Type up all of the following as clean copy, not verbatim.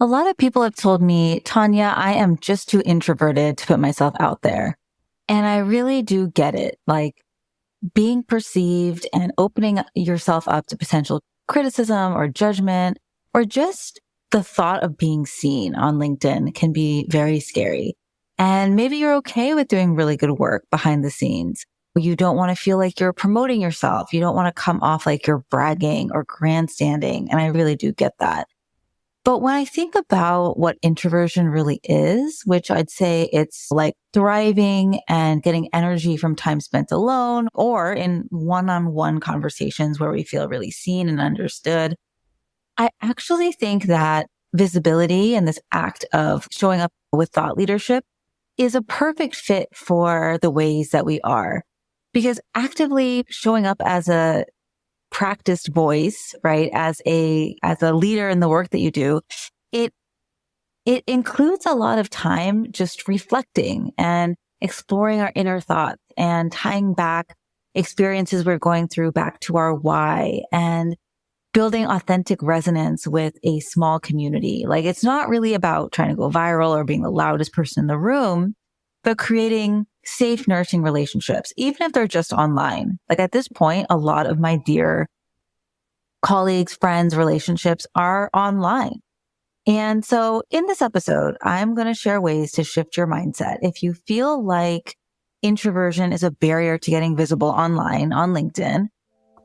A lot of people have told me, Tania, I am just too introverted to put myself out there. And I really do get it. Like being perceived and opening yourself up to potential criticism or judgment, or just the thought of being seen on LinkedIn can be very scary. And maybe you're okay with doing really good work behind the scenes. You don't want to feel like you're promoting yourself. You don't want to come off like you're bragging or grandstanding. And I really do get that. But when I think about what introversion really is, which I'd say it's like thriving and getting energy from time spent alone or in one-on-one conversations where we feel really seen and understood, I actually think that visibility and this act of showing up with thought leadership is a perfect fit for the ways that we are. Because actively showing up as a practiced voice, right? As a leader in the work that you do, it includes a lot of time just reflecting and exploring our inner thoughts and tying back experiences we're going through back to our why and building authentic resonance with a small community. Like it's not really about trying to go viral or being the loudest person in the room, but creating safe, nourishing relationships, even if they're just online. Like at this point, a lot of my dear colleagues, friends, relationships are online. And so in this episode, I'm going to share ways to shift your mindset. If you feel like introversion is a barrier to getting visible online on LinkedIn,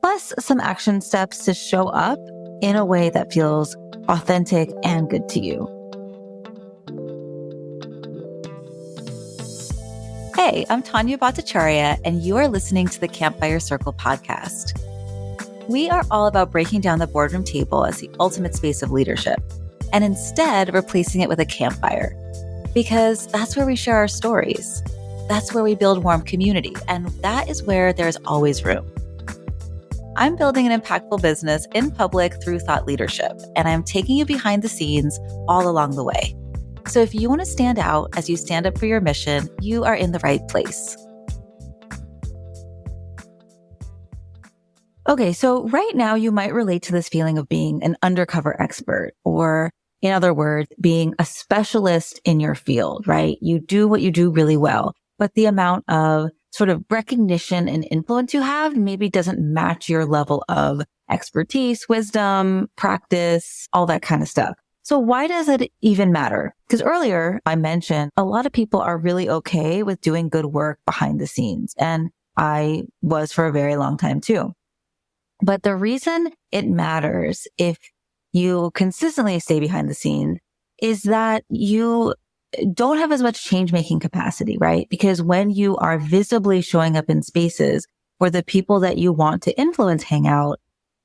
plus some action steps to show up in a way that feels authentic and good to you. Hey, I'm Tania Bhattacharya, and you are listening to the Campfire Circle podcast. We are all about breaking down the boardroom table as the ultimate space of leadership, and instead replacing it with a campfire. Because that's where we share our stories. That's where we build warm community, and that is where there's always room. I'm building an impactful business in public through thought leadership, and I'm taking you behind the scenes all along the way. So if you want to stand out as you stand up for your mission, you are in the right place. Okay, so right now you might relate to this feeling of being an undercover expert, or in other words, being a specialist in your field, right? You do what you do really well, but the amount of sort of recognition and influence you have maybe doesn't match your level of expertise, wisdom, practice, all that kind of stuff. So why does it even matter? Because earlier I mentioned a lot of people are really okay with doing good work behind the scenes. And I was for a very long time too. But the reason it matters if you consistently stay behind the scenes is that you don't have as much change-making capacity, right? Because when you are visibly showing up in spaces where the people that you want to influence hang out,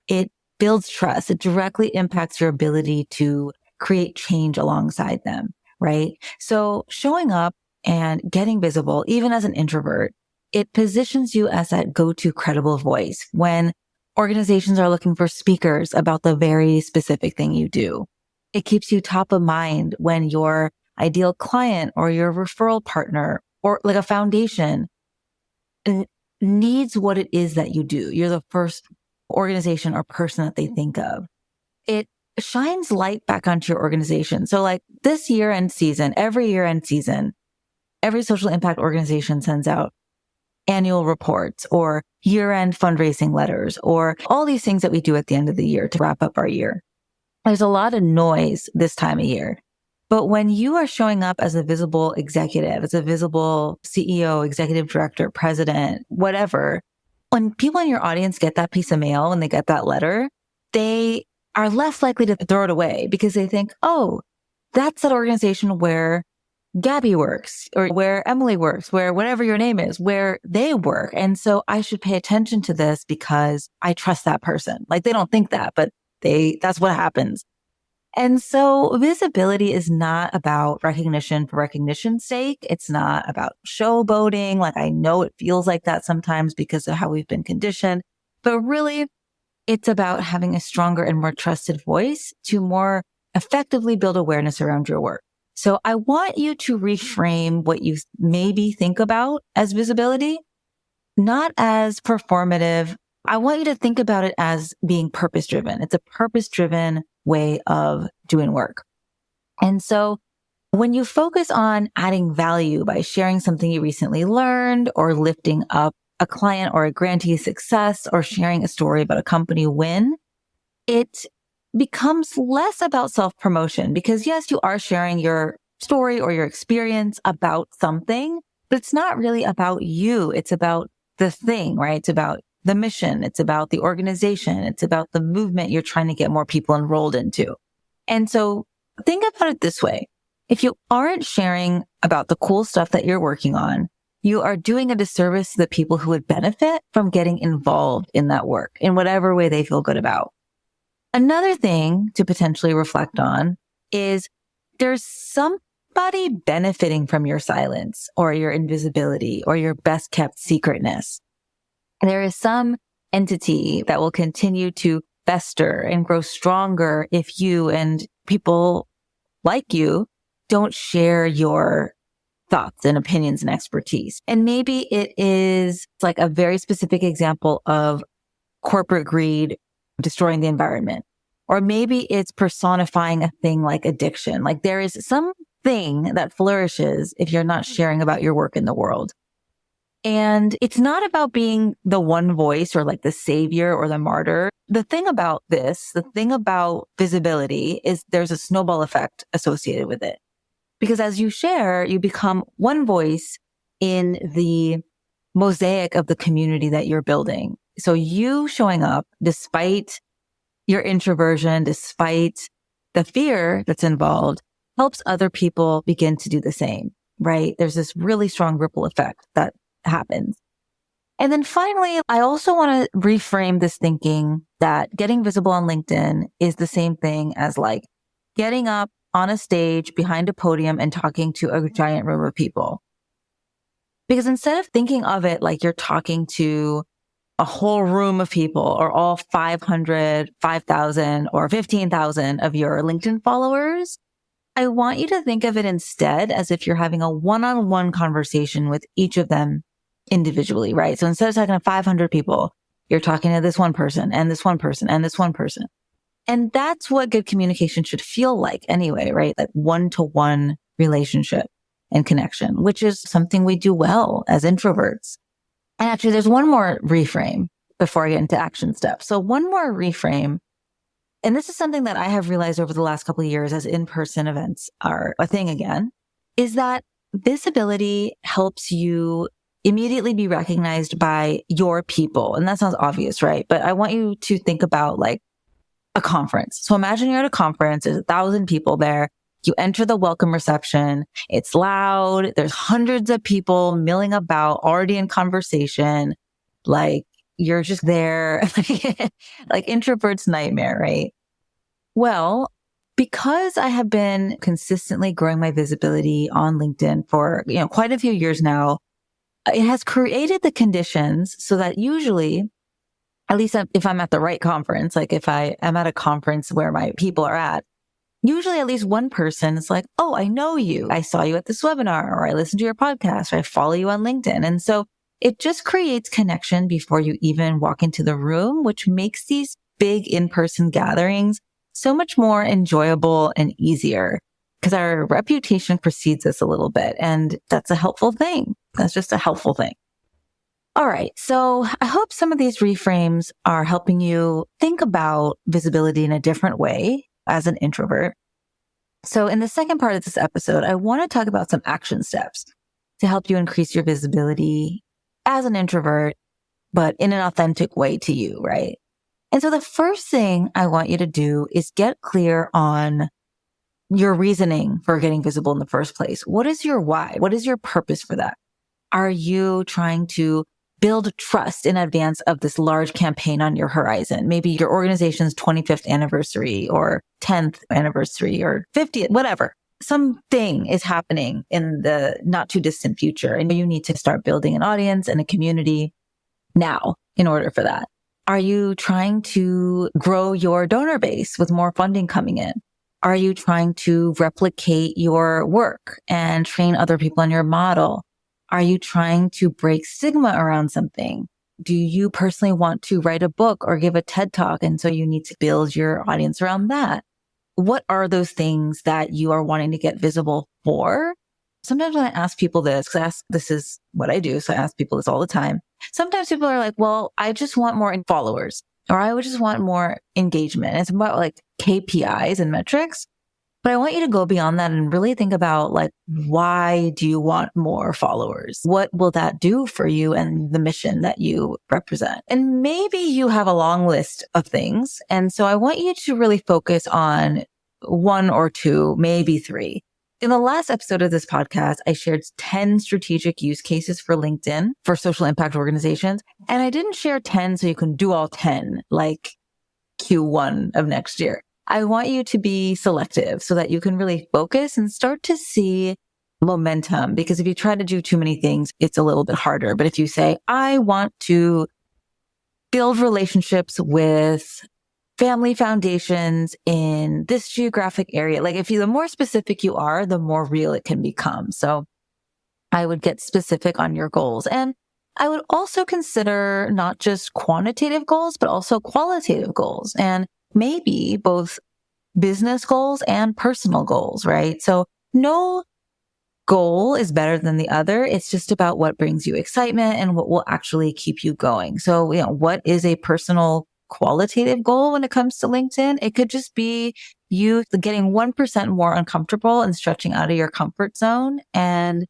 it builds trust. It directly impacts your ability to create change alongside them, right? So showing up and getting visible, even as an introvert, it positions you as that go-to credible voice when organizations are looking for speakers about the very specific thing you do. It keeps you top of mind when your ideal client or your referral partner or like a foundation needs what it is that you do. You're the first organization or person that they think of. It shines light back onto your organization. So like this year-end season, every year-end season, every social impact organization sends out annual reports or year-end fundraising letters or all these things that we do at the end of the year to wrap up our year. There's a lot of noise this time of year. But when you are showing up as a visible executive, as a visible CEO, executive director, president, whatever, when people in your audience get that piece of mail, when they get that letter, they are less likely to throw it away because they think, oh, that's that organization where Gabby works or where Emily works, where whatever your name is, where they work. And so I should pay attention to this because I trust that person. Like they don't think that, but that's what happens. And so visibility is not about recognition for recognition's sake. It's not about showboating. Like I know it feels like that sometimes because of how we've been conditioned, but really it's about having a stronger and more trusted voice to more effectively build awareness around your work. So I want you to reframe what you maybe think about as visibility, not as performative. I want you to think about it as being purpose-driven. It's a purpose-driven way of doing work. And so when you focus on adding value by sharing something you recently learned or lifting up a client or a grantee's success or sharing a story about a company win, it becomes less about self-promotion because yes, you are sharing your story or your experience about something, but it's not really about you. It's about the thing, right? It's about the mission. It's about the organization. It's about the movement you're trying to get more people enrolled into. And so think about it this way. If you aren't sharing about the cool stuff that you're working on, you are doing a disservice to the people who would benefit from getting involved in that work in whatever way they feel good about. Another thing to potentially reflect on is there's somebody benefiting from your silence or your invisibility or your best kept secretness. There is some entity that will continue to fester and grow stronger if you and people like you don't share your thoughts and opinions and expertise. And maybe it is like a very specific example of corporate greed destroying the environment. Or maybe it's personifying a thing like addiction. Like there is something that flourishes if you're not sharing about your work in the world. And it's not about being the one voice or like the savior or the martyr. The thing about this, the thing about visibility is there's a snowball effect associated with it. Because as you share, you become one voice in the mosaic of the community that you're building. So you showing up despite your introversion, despite the fear that's involved, helps other people begin to do the same, right? There's this really strong ripple effect that happens. And then finally, I also want to reframe this thinking that getting visible on LinkedIn is the same thing as like getting up on a stage behind a podium and talking to a giant room of people. Because instead of thinking of it like you're talking to a whole room of people or all 500, 5,000 or 15,000 of your LinkedIn followers, I want you to think of it instead as if you're having a one-on-one conversation with each of them individually, right? So instead of talking to 500 people, you're talking to this one person and this one person and this one person. And that's what good communication should feel like anyway, right? Like one-to-one relationship and connection, which is something we do well as introverts. And actually, there's one more reframe before I get into action steps. So one more reframe, and this is something that I have realized over the last couple of years as in-person events are a thing again, is that visibility helps you immediately be recognized by your people. And that sounds obvious, right? But I want you to think about like a conference. So imagine you're at a conference, there's 1,000 people there. You enter the welcome reception. It's loud. There's hundreds of people milling about, already in conversation. Like you're just there, like introvert's nightmare, right? Well, because I have been consistently growing my visibility on LinkedIn for, quite a few years now, it has created the conditions so that usually, at least if I'm at the right conference, like if I am at a conference where my people are at, usually at least one person is like, oh, I know you. I saw you at this webinar, or I listened to your podcast, or I follow you on LinkedIn. And so it just creates connection before you even walk into the room, which makes these big in-person gatherings so much more enjoyable and easier because our reputation precedes us a little bit. And that's a helpful thing. That's just a helpful thing. All right. So I hope some of these reframes are helping you think about visibility in a different way as an introvert. So in the second part of this episode, I want to talk about some action steps to help you increase your visibility as an introvert, but in an authentic way to you, right? And so the first thing I want you to do is get clear on your reasoning for getting visible in the first place. What is your why? What is your purpose for that? Are you trying to build trust in advance of this large campaign on your horizon? Maybe your organization's 25th anniversary or 10th anniversary or 50th, whatever. Something is happening in the not too distant future. And you need to start building an audience and a community now in order for that. Are you trying to grow your donor base with more funding coming in? Are you trying to replicate your work and train other people on your model? Are you trying to break stigma around something? Do you personally want to write a book or give a TED Talk? And so you need to build your audience around that. what are those things that you are wanting to get visible for? Sometimes when I ask people this, because this is what I do, so I ask people this all the time. Sometimes people are like, well, I just want more followers, or I would just want more engagement. It's about like KPIs and metrics. But I want you to go beyond that and really think about like, why do you want more followers? What will that do for you and the mission that you represent? And maybe you have a long list of things. And so I want you to really focus on one or two, maybe three. In the last episode of this podcast, I shared 10 strategic use cases for LinkedIn for social impact organizations. And I didn't share 10 so you can do all 10 like Q1 of next year. I want you to be selective so that you can really focus and start to see momentum. Because if you try to do too many things, it's a little bit harder. But if you say, I want to build relationships with family foundations in this geographic area, like the more specific you are, the more real it can become. So I would get specific on your goals. And I would also consider not just quantitative goals, but also qualitative goals. And maybe both business goals and personal goals, right? So no goal is better than the other. It's just about what brings you excitement and what will actually keep you going. So, what is a personal qualitative goal when it comes to LinkedIn? It could just be you getting 1% more uncomfortable and stretching out of your comfort zone and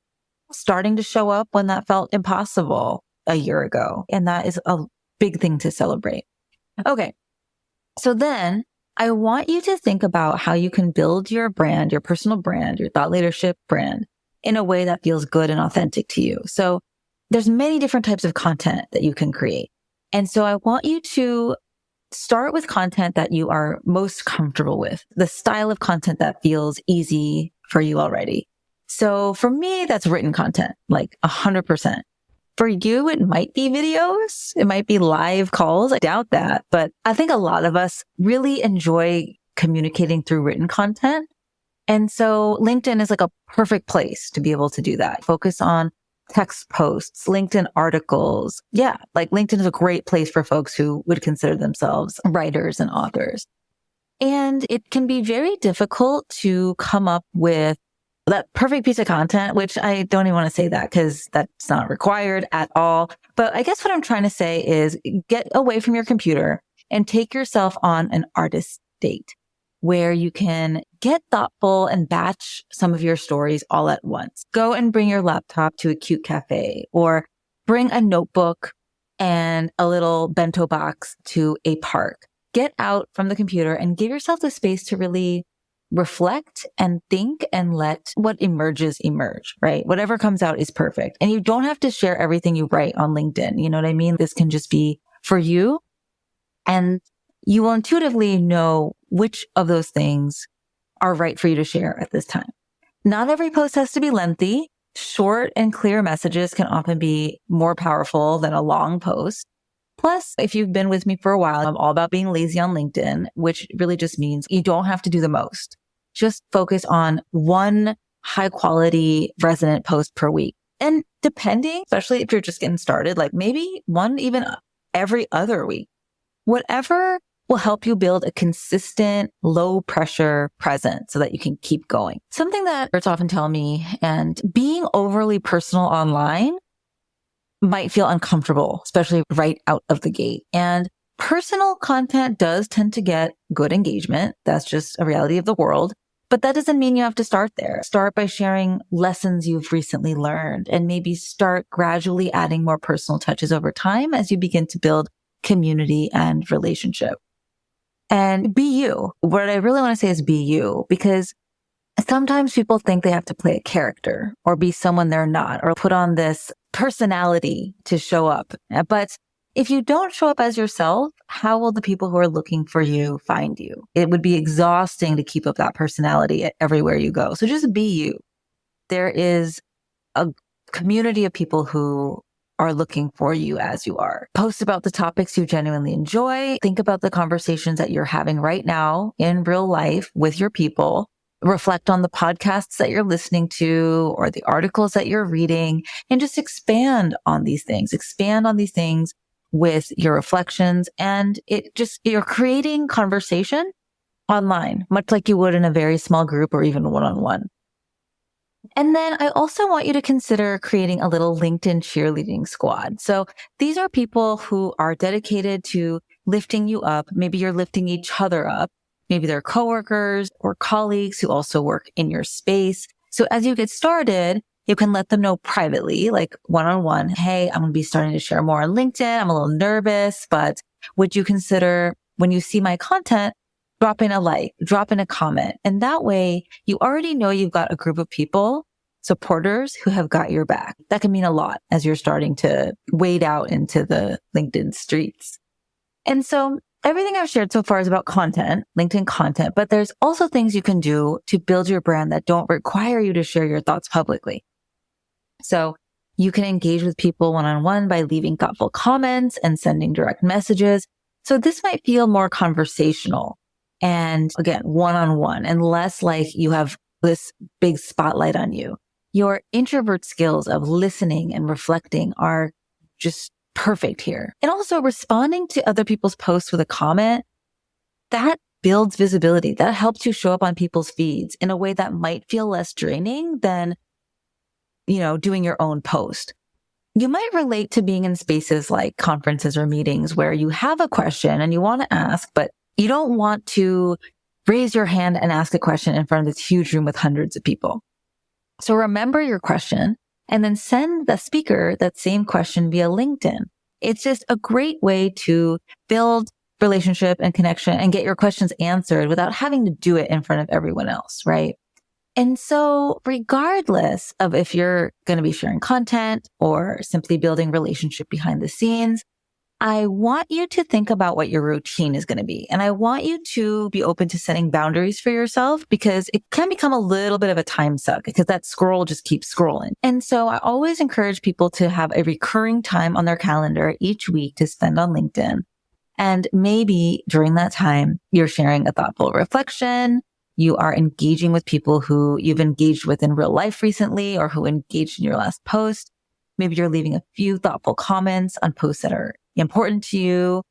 starting to show up when that felt impossible a year ago. And that is a big thing to celebrate. Okay. So then I want you to think about how you can build your brand, your personal brand, your thought leadership brand in a way that feels good and authentic to you. So there's many different types of content that you can create. And so I want you to start with content that you are most comfortable with, the style of content that feels easy for you already. So for me, that's written content, like 100%. For you, it might be videos. It might be live calls. I doubt that. But I think a lot of us really enjoy communicating through written content. And so LinkedIn is like a perfect place to be able to do that. Focus on text posts, LinkedIn articles. Yeah, like LinkedIn is a great place for folks who would consider themselves writers and authors. And it can be very difficult to come up with that perfect piece of content, which I don't even want to say that because that's not required at all. But I guess what I'm trying to say is get away from your computer and take yourself on an artist date where you can get thoughtful and batch some of your stories all at once. Go and bring your laptop to a cute cafe or bring a notebook and a little bento box to a park. Get out from the computer and give yourself the space to really reflect and think and let what emerges emerge, right? Whatever comes out is perfect. And you don't have to share everything you write on LinkedIn. You know what I mean? This can just be for you. And you will intuitively know which of those things are right for you to share at this time. Not every post has to be lengthy. Short and clear messages can often be more powerful than a long post. Plus, if you've been with me for a while, I'm all about being lazy on LinkedIn, which really just means you don't have to do the most. Just focus on one high quality resonant post per week. And depending, especially if you're just getting started, like maybe one even every other week, whatever will help you build a consistent, low pressure presence so that you can keep going. Something that experts often tell me, and being overly personal online might feel uncomfortable, especially right out of the gate. And personal content does tend to get good engagement. That's just a reality of the world. But that doesn't mean you have to start there. Start by sharing lessons you've recently learned and maybe start gradually adding more personal touches over time as you begin to build community and relationship. And be you. What I really want to say is be you, because sometimes people think they have to play a character or be someone they're not or put on this personality to show up. But if you don't show up as yourself, how will the people who are looking for you find you? It would be exhausting to keep up that personality everywhere you go. So just be you. There is a community of people who are looking for you as you are. Post about the topics you genuinely enjoy. Think about the conversations that you're having right now in real life with your people. Reflect on the podcasts that you're listening to or the articles that you're reading, and just expand on these things. Expand on these things with your reflections, and you're creating conversation online, much like you would in a very small group or even one-on-one. And then I also want you to consider creating a little LinkedIn cheerleading squad. So these are people who are dedicated to lifting you up. Maybe you're lifting each other up. Maybe they're coworkers or colleagues who also work in your space. So as you get started, you can let them know privately, like one-on-one, hey, I'm going to be starting to share more on LinkedIn. I'm a little nervous, but would you consider when you see my content, drop in a like, drop in a comment. And that way you already know you've got a group of people, supporters who have got your back. That can mean a lot as you're starting to wade out into the LinkedIn streets. And so everything I've shared so far is about content, LinkedIn content, but there's also things you can do to build your brand that don't require you to share your thoughts publicly. So you can engage with people one-on-one by leaving thoughtful comments and sending direct messages. So this might feel more conversational and again, one-on-one and less like you have this big spotlight on you. Your introvert skills of listening and reflecting are just perfect here. And also responding to other people's posts with a comment, that builds visibility. That helps you show up on people's feeds in a way that might feel less draining than, doing your own post. You might relate to being in spaces like conferences or meetings where you have a question and you want to ask, but you don't want to raise your hand and ask a question in front of this huge room with hundreds of people. So remember your question and then send the speaker that same question via LinkedIn. It's just a great way to build relationship and connection and get your questions answered without having to do it in front of everyone else, right? And so regardless of if you're going to be sharing content or simply building relationship behind the scenes, I want you to think about what your routine is going to be. And I want you to be open to setting boundaries for yourself because it can become a little bit of a time suck because that scroll just keeps scrolling. And so I always encourage people to have a recurring time on their calendar each week to spend on LinkedIn. And maybe during that time, you're sharing a thoughtful reflection. You are engaging with people who you've engaged with in real life recently or who engaged in your last post. Maybe you're leaving a few thoughtful comments on posts that are important to you.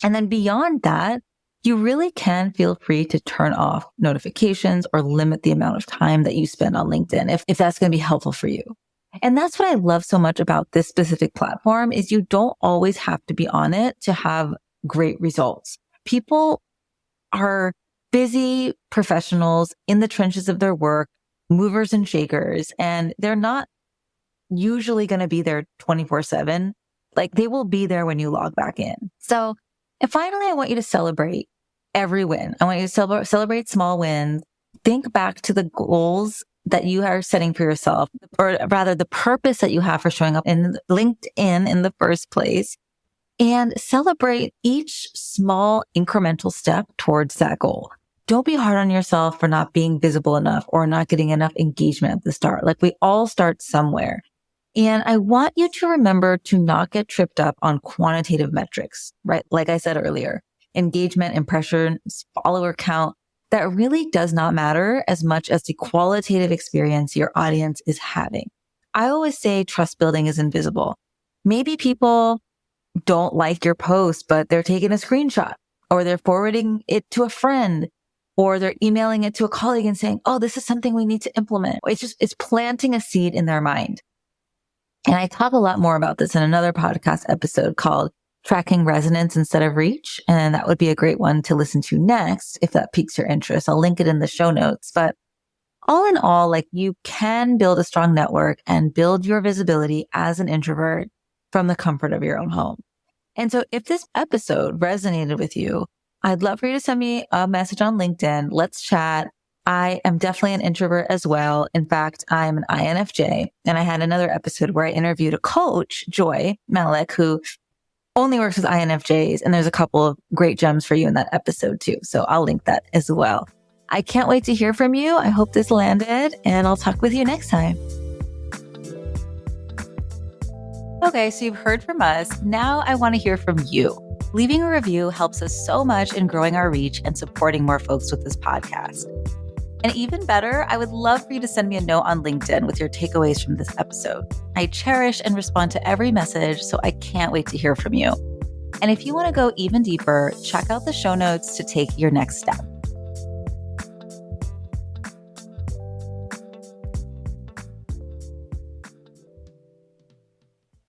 And then beyond that, you really can feel free to turn off notifications or limit the amount of time that you spend on LinkedIn if that's going to be helpful for you. And that's what I love so much about this specific platform is you don't always have to be on it to have great results. People are busy professionals in the trenches of their work, movers and shakers, and they're not usually going to be there 24/7. Like they will be there when you log back in. So, and finally, I want you to celebrate every win. I want you to celebrate small wins. Think back to the goals that you are setting for yourself, or rather the purpose that you have for showing up in LinkedIn in the first place, and celebrate each small incremental step towards that goal. Don't be hard on yourself for not being visible enough or not getting enough engagement at the start. Like we all start somewhere. And I want you to remember to not get tripped up on quantitative metrics, right? Like I said earlier, engagement, impressions, follower count, that really does not matter as much as the qualitative experience your audience is having. I always say trust building is invisible. Maybe people don't like your post, but they're taking a screenshot or they're forwarding it to a friend or they're emailing it to a colleague and saying, oh, this is something we need to implement. It's planting a seed in their mind. And I talk a lot more about this in another podcast episode called Tracking Resonance Instead of Reach. And that would be a great one to listen to next if that piques your interest. I'll link it in the show notes. But all in all, like you can build a strong network and build your visibility as an introvert from the comfort of your own home. And so if this episode resonated with you, I'd love for you to send me a message on LinkedIn. Let's chat. I am definitely an introvert as well. In fact, I'm an INFJ. And I had another episode where I interviewed a coach, Joy Malik, who only works with INFJs. And there's a couple of great gems for you in that episode too. So I'll link that as well. I can't wait to hear from you. I hope this landed and I'll talk with you next time. Okay, so you've heard from us. Now I want to hear from you. Leaving a review helps us so much in growing our reach and supporting more folks with this podcast. And even better, I would love for you to send me a note on LinkedIn with your takeaways from this episode. I cherish and respond to every message, so I can't wait to hear from you. And if you want to go even deeper, check out the show notes to take your next step.